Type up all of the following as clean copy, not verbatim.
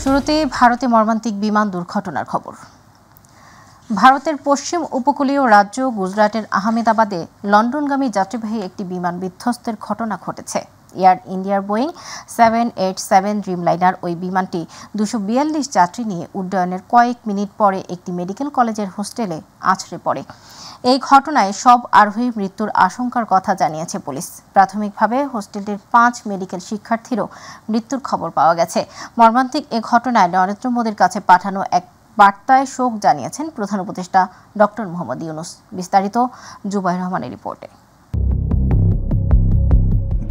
শুরুতে ভারতে মর্মান্তিক বিমান দুর্ঘটনার খবর। ভারতের পশ্চিম উপকূলীয় রাজ্য গুজরাটের আহমেদাবাদে লন্ডনগামী যাত্রীবাহী একটি বিমান বিধ্বস্তের ঘটনা ঘটেছে। এয়ার ইন্ডিয়ার বোয়িং 787 ড্রিমলাইনার ওই বিমানটি 242 যাত্রী নিয়ে উড্ডয়নের কয়েক মিনিট পরে একটি মেডিকেল কলেজের হোস্টেলে আছড়ে পড়ে। এই ঘটনায় সব আরোহী মৃত্যুর আশঙ্কার কথা জানিয়েছে পুলিশ। প্রাথমিকভাবে হোস্টেলটির 5 মেডিকেল শিক্ষার্থীরও মৃত্যুর খবর পাওয়া গেছে। মর্মান্তিক এ ঘটনায় নরেন্দ্র মোদীর কাছে পাঠানো এক বার্তায় শোক জানিয়েছেন প্রধান উপদেষ্টা ডক্টর মোহাম্মদ ইউনুস। বিস্তারিত জুবাইর রহমানের রিপোর্টে।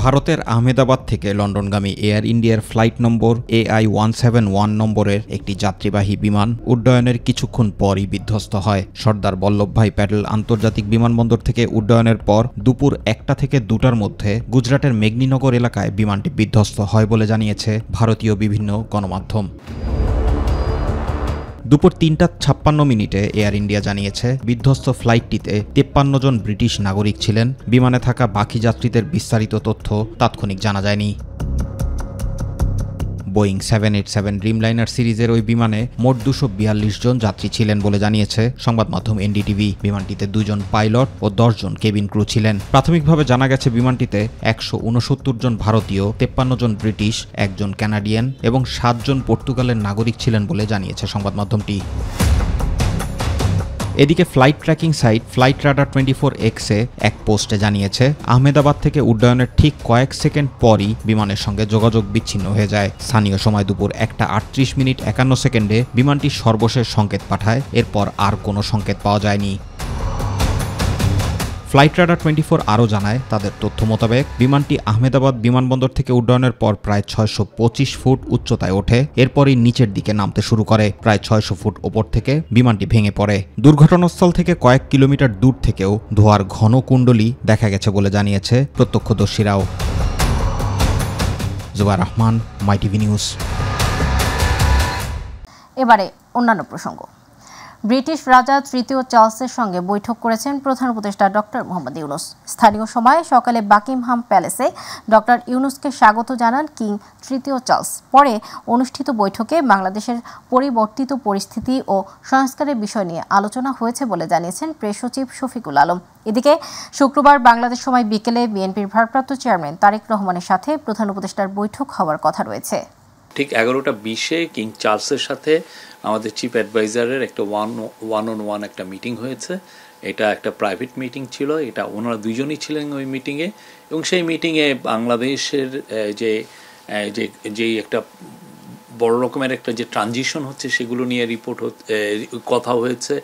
ভারতের আহমেদাবাদ থেকে লন্ডনগামী এয়ার ইন্ডিয়ার ফ্লাইট নম্বর AI-171 নম্বরের একটি যাত্রীবাহী বিমান উড্ডয়নের কিছুক্ষণ পরই বিধ্বস্ত হয়। সর্দার বল্লভভাই প্যাটেল আন্তর্জাতিক বিমানবন্দর থেকে উড্ডয়নের পর দুপুর 1টা থেকে 2টার মধ্যে গুজরাটের মেঘনীনগর এলাকায় বিমানটি বিধ্বস্ত হয় বলে জানিয়েছে ভারতীয় বিভিন্ন গণমাধ্যম। দুপুর 3:56 এয়ার ইন্ডিয়া জানিয়েছে বিধ্বস্ত ফ্লাইটটিতে 53 জন ব্রিটিশ নাগরিক ছিলেন। বিমানে থাকা বাকি যাত্রীদের বিস্তারিত তথ্য তাৎক্ষণিক জানা যায়নি। বোয়িং 787 ড্রিমলাইনার সিরিজের ওই বিমানে মোট 242 জন যাত্রী ছিলেন বলে জানিয়েছে সংবাদ মাধ্যম NDTV। বিমানটিতে 2 জন পাইলট ও 10 জন কেবিন ক্রু ছিলেন। প্রাথমিকভাবে জানা গেছে বিমানটিতে 169 জন ভারতীয়, 53 জন ব্রিটিশ, 1 জন কানাডিয়ান এবং 7 জন পর্তুগালের নাগরিক ছিলেন বলে জানিয়েছে সংবাদ মাধ্যমটি। এদিকে flight tracking site flight radar 24X-এ এক পোস্টে জানিয়েছে আহমেদাবাদ থেকে উড্ডয়নের ঠিক কয়েক সেকেন্ড পরই বিমানের সঙ্গে যোগাযোগ বিচ্ছিন্ন হয়ে যায়। স্থানীয় সময় দুপুর 1:38:51 বিমানটি সর্বশেষ সংকেত পাঠায়। এরপর আর কোনো সংকেত পাওয়া যায়নি। ফ্লাইট রাডার 24 আরও জানায় তাদের তথ্য মোতাবেক বিমানটি আহমেদাবাদ বিমানবন্দর থেকে উড্ডয়নের পর প্রায় 625 ফুট উচ্চতায় ওঠে। এরপরই নিচের দিকে নামতে শুরু করে। প্রায় 600 ফুট ওপর থেকে বিমানটি ভেঙে পড়ে। দুর্ঘটনাস্থল থেকে কয়েক কিলোমিটার দূর থেকেও ধোঁয়ার ঘন কুণ্ডলী দেখা গেছে বলে জানিয়েছে প্রত্যক্ষদর্শীরাও। Jubair Rahman, MyTV news. এবারে অন্যান্য প্রসঙ্গ। ব্রিটিশ রাজা তৃতীয় চার্লসের সঙ্গে বৈঠক করেছেন প্রধান উপদেষ্টা ডক্টর মোহাম্মদ ইউনুস। স্থানীয় সময়ে সকালে বাকিংহাম প্যালেসে ডক্টর ইউনুসকে স্বাগত জানান কিং তৃতীয় চার্লস। পরে অনুষ্ঠিত বৈঠকে বাংলাদেশের পরিবর্তিত পরিস্থিতি ও সংস্কারের বিষয় নিয়ে আলোচনা হয়েছে বলে জানিয়েছেন প্রেস সচিব শফিকুল আলম। এদিকে শুক্রবার বাংলাদেশ সময় বিকেলে বিএনপির ভারপ্রাপ্ত চেয়ারম্যান তারেক রহমানের সাথে প্রধান উপদেষ্টার বৈঠক হওয়ার কথা রয়েছে। ঠিক 11:20-এ কিং চার্লসের সাথে আমাদের চিফ অ্যাডভাইজারের একটা ওয়ান একটা মিটিং হয়েছে। এটা একটা প্রাইভেট মিটিং ছিল। এটা ওনারা দুইজনই ছিলেন ওই মিটিংয়ে, এবং সেই মিটিংয়ে বাংলাদেশের যে একটা বড় রকমের একটা যে ট্রানজিশন হচ্ছে সেগুলো নিয়ে কথা হয়েছে।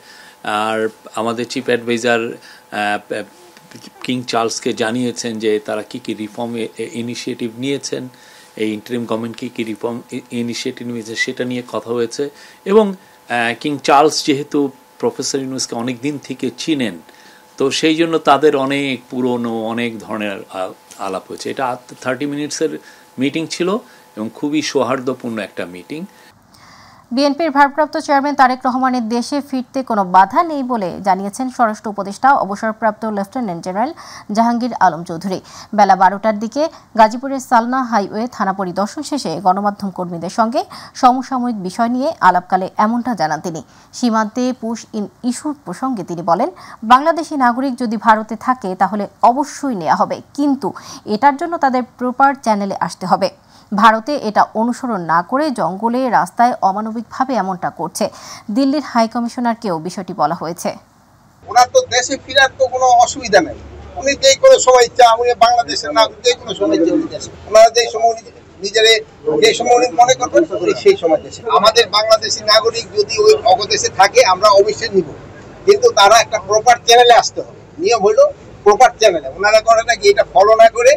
আর আমাদের চিফ অ্যাডভাইজার কিং চার্লসকে জানিয়েছেন যে তারা কি রিফর্ম ইনিশিয়েটিভ নিয়েছেন, এই ইন্টারিম গভর্নমেন্ট কি রিফর্ম ইনিশিয়েটিভ নিয়েছে সেটা নিয়ে কথা হয়েছে। এবং কিং চার্লস যেহেতু প্রফেসর ইউনুসকে অনেক দিন থেকে চিনেন, তো সেই জন্য তাদের অনেক পুরনো অনেক ধরনের আলাপ হয়েছে। এটা 30 মিনিটসের মিটিং ছিল এবং খুবই সৌহার্দ্যপূর্ণ একটা মিটিং। বিএনপির ভারপ্রাপ্ত চেয়ারম্যান তারেক রহমানের দেশে ফিরতে কোনো বাধা নেই বলে জানিয়েছেন স্বরাষ্ট্র উপদেষ্টা অবসরপ্রাপ্ত লেফটেন্যান্ট জেনারেল জাহাঙ্গীর আলম চৌধুরী। বেলা 12টার দিকে গাজীপুরের সালনা হাইওয়ে থানা পরিদর্শন শেষে গণমাধ্যম কর্মীদের সঙ্গে সমসাময়িক বিষয় নিয়ে আলাপকালে এমনটা জানান তিনি। সীমান্তে পুশ ইন ইস্যুর প্রসঙ্গে তিনি বলেন, বাংলাদেশি নাগরিক যদি ভারতে থাকে তাহলে অবশ্যই নেওয়া হবে, কিন্তু এটার জন্য তাদের প্রপার চ্যানেলে আসতে হবে। ভারতে এটা অনুসরণ না করে জঙ্গলে রাস্তায় অমানবিকভাবে এমনটা করছে। দিল্লির হাই কমিশনারকেও বিষয়টি বলা হয়েছে। ওনার তো দেশে ফেরার তো কোনো অসুবিধা নেই, উনি যে কোনো সময় ইচ্ছা, উনি বাংলাদেশের নাগরিক, যে কোনো সময় দেশে ওনারা যে সময় নিজেরে যে সময় উনি মনে করবেন সেই সময় দেশে। আমাদের বাংলাদেশি নাগরিক যদি ওই অবদেশে থাকে আমরা অবশ্যই নিব, কিন্তু তারা একটা প্রপার চ্যানেলে আসতে হবে। নিয়ম হলো প্রপার চ্যানেলে। ওনারা করে নাকি এটা ফলো না করে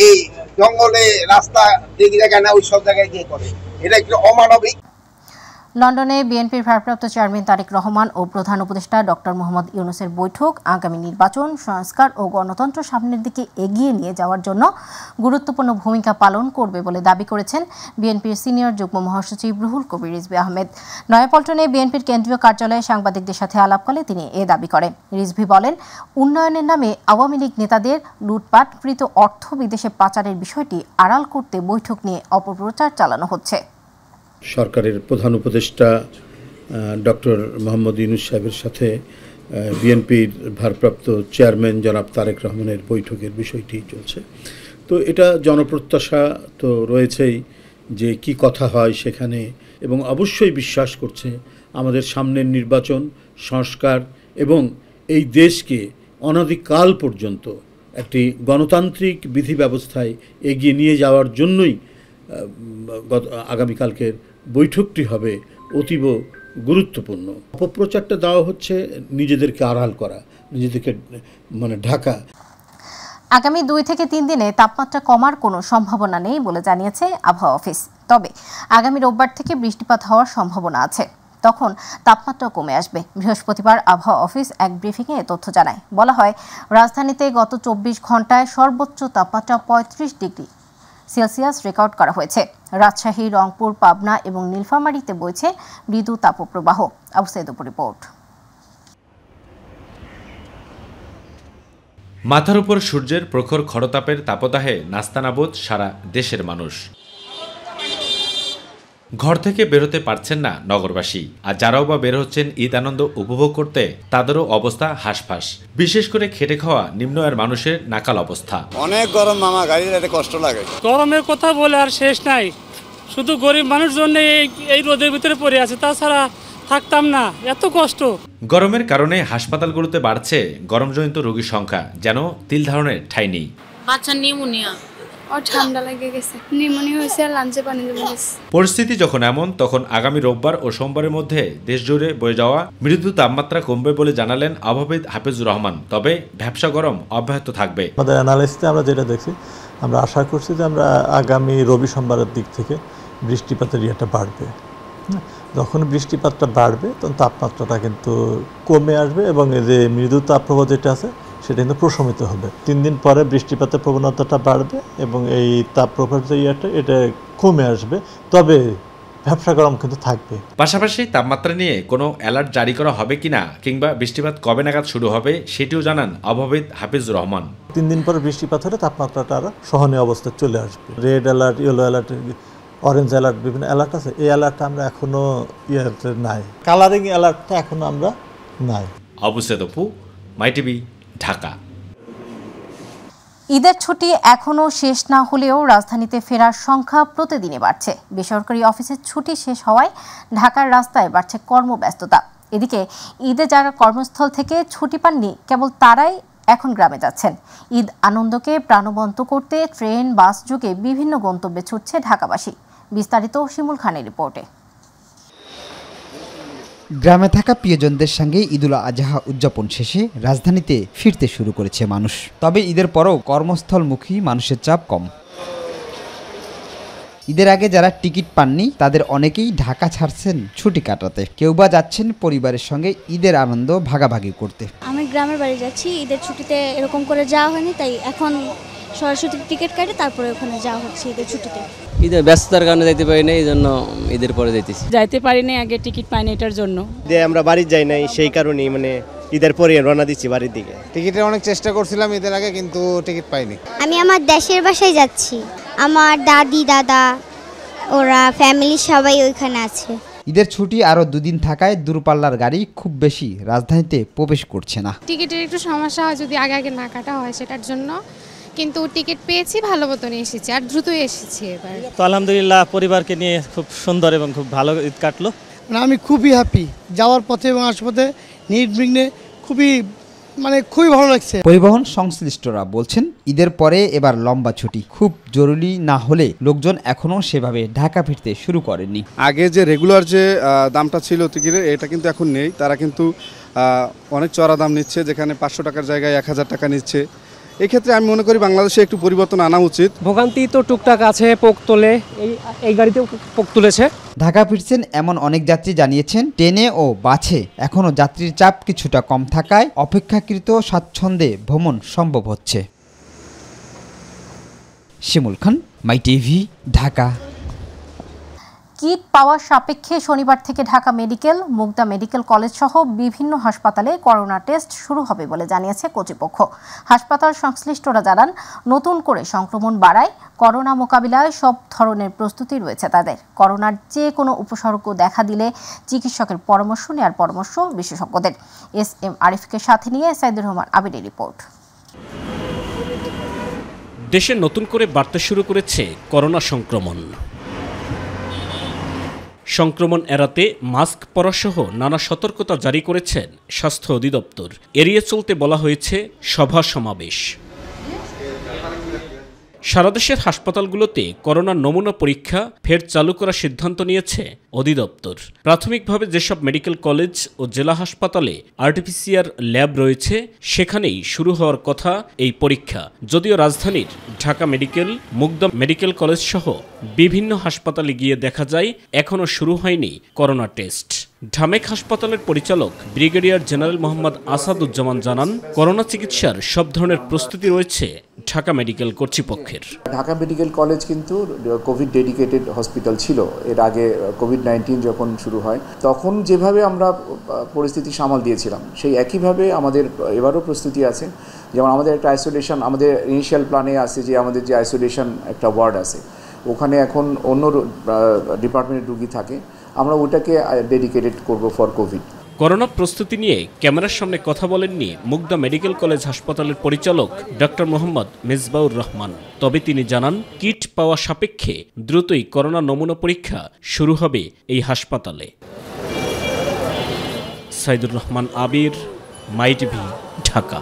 এই জঙ্গলে রাস্তা যে জায়গায় না ওই সব জায়গায় গিয়ে করে, এটা একটু অমানবিক। লন্ডনে বিএনপির ভারপ্রাপ্ত চেয়ারম্যান তারেক রহমান ও প্রধান উপদেষ্টা ডক্টর মোহাম্মদ ইউনুসের বৈঠক আগামী নির্বাচন, সংস্কার ও গণতন্ত্র সামনের দিকে এগিয়ে নিয়ে যাওয়ার জন্য গুরুত্বপূর্ণ ভূমিকা পালন করবে বলে দাবি করেছেন বিএনপির সিনিয়র যুগ্ম মহাসচিব রুহুল কবির রিজভী আহমেদ। নয়াপল্টনে বিএনপির কেন্দ্রীয় কার্যালয়ে সাংবাদিকদের সাথে আলাপকালে তিনি এ দাবি করেন। রিজভী বলেন, উন্নয়নের নামে আওয়ামী লীগ নেতাদের লুটপাটকৃত অর্থ বিদেশে পাচারের বিষয়টি আড়াল করতে বৈঠক নিয়ে অপপ্রচার চালানো হচ্ছে। সরকারের প্রধান উপদেষ্টা ডক্টর মোহাম্মদ ইউনূস সাহেবের সাথে বিএনপির ভারপ্রাপ্ত চেয়ারম্যান জনাব তারেক রহমানের বৈঠকের বিষয়টি চলছে। তো এটা জনপ্রত্যাশা তো রয়েছেই যে কি কথা হয় সেখানে, এবং অবশ্যই বিশ্বাস করছে আমাদের সামনের নির্বাচন, সংস্কার এবং এই দেশকে অনাদিকাল পর্যন্ত একটি গণতান্ত্রিক বিধি ব্যবস্থায় এগিয়ে নিয়ে যাওয়ার জন্যই আগামীকালকের বৈঠকটি হবে অতীব গুরুত্বপূর্ণ। অপপ্রচারটা দেওয়া হচ্ছে নিজেদেরকে আড়াল করা, নিজেদেরকে ঢাকা। আগামী 2 থেকে 3 দিনে তাপমাত্রা কমার কোনো সম্ভাবনা নেই বলে জানিয়েছে আবহাওয়া অফিস। তবে আগামী রোববার থেকে বৃষ্টিপাত হওয়ার সম্ভাবনা আছে, তখন তাপমাত্রা কমে আসবে। বৃহস্পতিবার আবহাওয়া অফিস এক ব্রিফিংয়ে এ তথ্য জানায়। বলা হয়, রাজধানীতে গত 24 ঘন্টায় সর্বোচ্চ তাপমাত্রা 35 ডিগ্রি সেলসিয়াস রেকর্ড করা হয়েছে। রাজশাহী, রংপুর, পাবনা এবং নীলফামারীতে বইছে মৃদু তাপপ্রবাহ। আবু সাইদুর রিপোর্ট। মাথার উপর সূর্যের প্রখর খরতাপের তাপদাহে নাস্তানাবুদ সারা দেশের মানুষ। ঘর থেকে বেরোতে পারছেন না নগরবাসী, আর যারাও বা বের হচ্ছেন ঈদ আনন্দ উপভোগ করতে তাদেরও অবস্থা হাঁসফাঁস। বিশেষ করে খেটে খাওয়া নিম্ন আয়ের মানুষের নাকাল অবস্থা। অনেক গরম মামা, গাড়িতে কষ্ট লাগে। গরমের কথা বলে আর শেষ নাই, শুধু গরিব মানুষ জন্য এই রোদের ভিতরে পড়ে আছে, তাছাড়া থাকতাম না, এত কষ্ট। গরমের কারণে হাসপাতালগুলোতে বাড়ছে গরমজনিত রোগীর সংখ্যা, যেন তিল ধারণের ঠাঁই নেই। বাচ্চার নিউমোনিয়া, আর ঠান্ডা লেগে গেছে, নিউমোনিয়া হয়েছে, আর লাঞ্চে পানি জমে গেছে। পরিস্থিতি যখন এমন, তখন আগামী রোববার ও সোমবারের মধ্যে দেশজুড়ে বয়ে যাওয়া মৃদু তাপমাত্রা কমবে বলে জানালেন আবহাওয়াবিদ হাফিজুর রহমান। তবে ভ্যাপসা গরম অব্যাহত থাকবে। আমাদের অ্যানালাইসিসে আমরা যেটা দেখছি, আমরা আশা করছি যে আমরা আগামী রবি সোমবারের দিক থেকে বৃষ্টিপাতের ইয়েটা বাড়বে। যখন বৃষ্টিপাতটা বাড়বে তখন তাপমাত্রাটা কিন্তু কমে আসবে, এবং এই যে মৃদু তাপপ্রবাহ যেটা আছে সেটা কিন্তু প্রশমিত হবে। 3 দিন পরে বৃষ্টিপাতের প্রবণতাটা বাড়বে এবং এই তাপপ্রবাহের যে ইয়েটা এটা কমে আসবে, তবে ব্যবসা গরম কিন্তু থাকবে। পাশাপাশি তাপমাত্রা নিয়ে কোনো অ্যালার্ট জারি করা হবে কিনা কিংবা বৃষ্টিপাত কবে নাগাদ শুরু হবে সেটিও জানান আবহাওয়াবিদ হাফিজুর রহমান। 3 দিন পরে বৃষ্টিপাত হলে তাপমাত্রাটা আরও সহনীয় অবস্থায় চলে আসবে। Red alert, yellow alert, orange alert, বিভিন্ন অ্যালার্ট আছে, এই অ্যালার্টটা আমরা এখনো নাই, কালারিং অ্যালার্টটা এখনো আমরা নাই। আবু সাইদুর, মাই টিভি, ঢাকা। ঈদের ছুটি এখনও শেষ না হলেও রাজধানীতে ফেরার সংখ্যা প্রতিদিনই বাড়ছে। বেসরকারি অফিসের ছুটি শেষ হওয়ায় ঢাকার রাস্তায় বাড়ছে কর্মব্যস্ততা। এদিকে ঈদে যারা কর্মস্থল থেকে ছুটি পাননি, কেবল তারাই এখন গ্রামে যাচ্ছেন। ঈদ আনন্দকে প্রাণবন্ত করতে ট্রেন, বাস যোগে বিভিন্ন গন্তব্যে ছুটছে ঢাকাবাসী। বিস্তারিত শিমুল খানের রিপোর্টে। গ্রামে থাকা প্রিয়জনদের সঙ্গে ঈদুল আজহা উদযাপন শেষে রাজধানীতে ফিরতে শুরু করেছে মানুষ। তবে ঈদের পরও কর্মস্থলমুখী মানুষের চাপ কম। ঈদের আগে যারা টিকিট পাননি তাদের অনেকেই ঢাকা ছাড়ছেন ছুটি কাটাতে, কেউ বা যাচ্ছেন পরিবারের সঙ্গে ঈদের আনন্দ ভাগাভাগি করতে। আমি গ্রামের বাড়ি যাচ্ছি, ঈদের ছুটিতে এরকম করে যাওয়া হয়নি, তাই এখন সরাসরি টিকিট কাটে তারপরে ওখানে যাওয়া হচ্ছে ঈদের ছুটিতে। ঈদের ব্যস্ততার কারণে যাইতে পারি না, এই জন্য ঈদের পরে যাইতেছি। যাইতে পারি না, আগে টিকিট পাইনি, এটার জন্য আমরা বাড়ি যাই নাই, সেই কারণেই ঈদের পরে রওনা দিচ্ছি বাড়ির দিকে। টিকিটের অনেক চেষ্টা করছিলাম ঈদের আগে, কিন্তু টিকিট পাইনি। আমি আমার দেশের বাসায় যাচ্ছি, আমার দাদি দাদা ওরা ফ্যামিলি সবাই ওইখানে আছে। ঈদের ছুটি আরও 2 দিন থাকায় দূরপাল্লার গাড়ি খুব বেশি রাজধানীতে প্রবেশ করছে না। টিকিটের একটু সমস্যা হয় যদি আগে না কাটা হয় সেটার জন্য, কিন্তু টিকিট পেয়েছি, ভালো মতনই এসেছি আর দ্রুতই এসেছি এবার। তো আলহামদুলিল্লাহ পরিবারকে নিয়ে খুব সুন্দর এবং খুব ভালো ঈদ কাটলো। আমি খুবই হ্যাপি, যাওয়ার পথে এবং আসার পথে নির্বিঘ্নে খুবই ভালো লাগছে। পরিবহন সংশ্লিষ্টরা বলছেন ঈদের পরে এবার লম্বা ছুটি খুব জরুরি না হলে লোকজন এখনো সেভাবে ঢাকা ফিরতে শুরু করেননি। আগে যে রেগুলার যে দামটা ছিল টিকিটের, এটা কিন্তু এখন নেই। তারা কিন্তু অনেক চড়া দাম নিচ্ছে, যেখানে 500 টাকার জায়গায় 1000 টাকা নিচ্ছে। এক্ষেত্রে আমি মনে করি বাংলাদেশে একটু পরিবর্তন আনা উচিত। ভোগান্তি তো টুকটাক আছে, পোক তোলে, এই গাড়িতেও পোক তুলেছে। ঢাকা ফিরছেন এমন অনেক যাত্রী জানিয়েছেন ট্রেনে ও বাসে এখনও যাত্রীর চাপ কিছুটা কম থাকায় অপেক্ষাকৃত স্বাচ্ছন্দ্যে ভ্রমণ সম্ভব হচ্ছে। শিমুল খান, মাই টিভি, ঢাকা। কিট পাওয়ার সাপেক্ষে শনিবার থেকে Dhaka medical, Mugda medical college সহ বিভিন্ন হাসপাতালে করোনা টেস্ট শুরু হবে বলে জানিয়েছে কর্তৃপক্ষ। হাসপাতাল সংশ্লিষ্টরা জানান, নতুন করে সংক্রমণ বাড়ায় করোনা মোকাবিলায় সব ধরনের প্রস্তুতি রয়েছে তাদের। করোনার যে কোনো উপসর্গ দেখা দিলে চিকিৎসকের পরামর্শ নেওয়ার পরামর্শ বিশেষজ্ঞদের। SM আরিফকে সাথে নিয়ে সাইদুর রহমান আবিরের রিপোর্ট। দেশে নতুন করে বাড়তে শুরু করেছে করোনা সংক্রমণ এড়াতে মাস্ক পরা সহ নানা সতর্কতা জারি করেছেন স্বাস্থ্য অধিদপ্তর। এড়িয়ে চলতে বলা হয়েছে সভা সমাবেশ। সারা দেশের হাসপাতালগুলোতে করোনার নমুনা পরীক্ষা ফের চালু করার সিদ্ধান্ত নিয়েছে অধিদপ্তর। প্রাথমিকভাবে যেসব মেডিকেল কলেজ ও জেলা হাসপাতালে RT-PCR ল্যাব রয়েছে সেখানেই শুরু হওয়ার কথা এই পরীক্ষা। যদিও রাজধানীর Dhaka medical, Mugda medical college সহ বিভিন্ন হাসপাতালে গিয়ে দেখা যায় এখনও শুরু হয়নি করোনা টেস্ট। ঢামেক হাসপাতালের পরিচালক ব্রিগেডিয়ার জেনারেল মোহাম্মদ আসাদুজ্জামান জানান, করোনা চিকিৎসার সব ধরনের প্রস্তুতি রয়েছে ঢাকা মেডিকেল কর্তৃপক্ষের। ঢাকা মেডিকেল কলেজ কিন্তু কোভিড ডেডিকেটেড হসপিটাল ছিল। এর আগে কোভিড-19 যখন শুরু হয় তখন যেভাবে আমরা পরিস্থিতি সামাল দিয়েছিলাম সেই একইভাবে আমাদের এবারও প্রস্তুতি আছে। যেমন আমাদের একটা আইসোলেশন, আমাদের ইনিশিয়াল প্ল্যানে আছে যে আমাদের যে আইসোলেশন একটা ওয়ার্ড আছে, ওখানে এখন অন্য ডিপার্টমেন্টের রোগী থাকে, আমরা ওটাকে ডেডিকেটেড করব ফর কোভিড। করোনা প্রস্তুতি নিয়ে ক্যামেরার সামনে কথা বলেননি মুগদা মেডিকেল কলেজ হাসপাতালের পরিচালক ডক্টর মোহাম্মদ মেজবাউর রহমান। তবে তিনি জানান, কিট পাওয়া সাপেক্ষে দ্রুতই করোনা নমুনা পরীক্ষা শুরু হবে এই হাসপাতালে। সাইদুর রহমান আবির, মাই টিভি, ঢাকা।